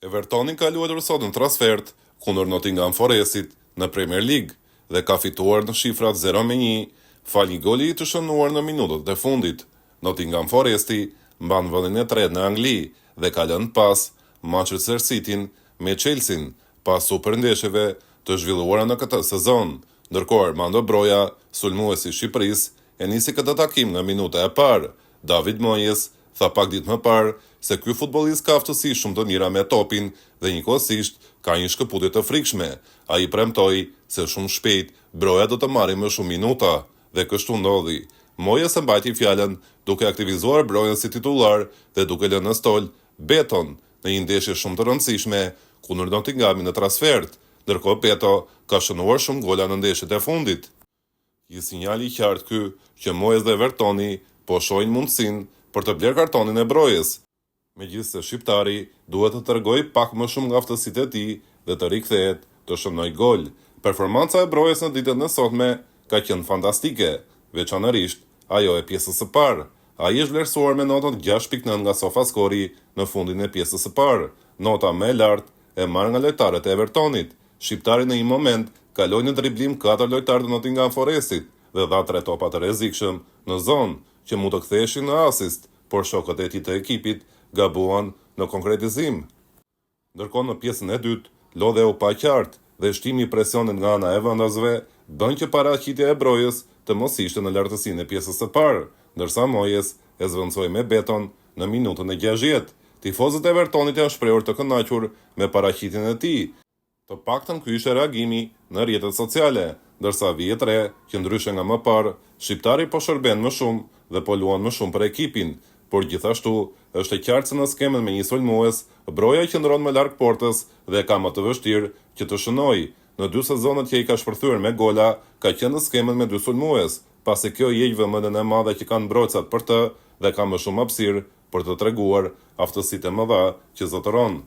Evertoni ka luajtur sot në transfert kundër Nottingham Forestit në Premier League dhe ka fituar në shifrat 0-1 fal një goli të shënuar në minutat e fundit. Nottingham Foresti mban vendin e tretë në Angli dhe ka lënë pas Manchester Cityn me Chelsea pas superndeshjeve të zhvilluara në këtë sezon. Ndërkohë Armando Broja, sulmuesi i Shqipërisë, e nisi këtë takim nga minuta e parë. David Moyes tha pak ditë më parë se ky futbollist ka aftësi shumë të mira me topin dhe njëkohësisht ka një shkëputje të frikshme. Ai premtoi se shumë shpejt Broja do të marrë më shumë minuta dhe kështu ndodhi. Moyes e mbajti fjalën duke aktivizuar Brojen si titullar dhe duke lënë në stol Beton në një ndeshje shumë të rëndësishme kundër Nottinghamit në transfert. Ndërkohë Beto ka shënuar shumë gola në ndeshjet e fundit. Një sinjal i qartë ky që Moyes dhe Evertoni po shohin mundësinë për të bler kartonin e Brojes. Megjithëse shqiptari duhet të tregojë pak më shumë nga aftësitë e tij dhe të rikthehet të shënojë gol. Performanca e Brojes në ditën e sotme ka qenë fantastike, veçanërisht ajo e pjesës së parë. Ai është vlerësuar me notën 6.9 nga SofaScore në fundin e pjesës së parë. Nota më e lartë e marrë nga lojtarët e Evertonit. Shqiptari në një moment kaloi në driblim 4 lojtarë të Nottingham Forestit dhe dha 3 topa të rrezikshëm në zonë që mund të ktheheshin në asist, por shokët e tij të ekipit gabuan në konkretizim. Ndërkohë në pjesën e dytë, lodhja u pa qartë dhe shtimi i presionit nga ana e vendasve bën që paraqitja e Brojes të mos ishte në lartësinë e pjesës së parë, ndërsa Moyes e zvendçoi me Beton në minutën e 60. Tifozët e Evertonit janë shprehur të kënaqur me paraqitjen e tij. Të paktën ky ishte reagimi në rrjetet sociale, ndërsa vihet re që ndryshe nga më parë, shqiptari po shërben më shumë dhe po luan më shumë për ekipin, por gjithashtu është e qartë se në skemën me një sulmues, Broja qëndron më larg portës dhe ka më të vështirë që të shënojë. Në 2 sezonet që i ka shpërthyer me gola, ka qenë në skemën me 2 sulmues, pasi kjo i heq vëmendjen e madhe që kanë mbrojtësat për të dhe ka më shumë hapësirë për të treguar aftësitë e mëdha që zotëron.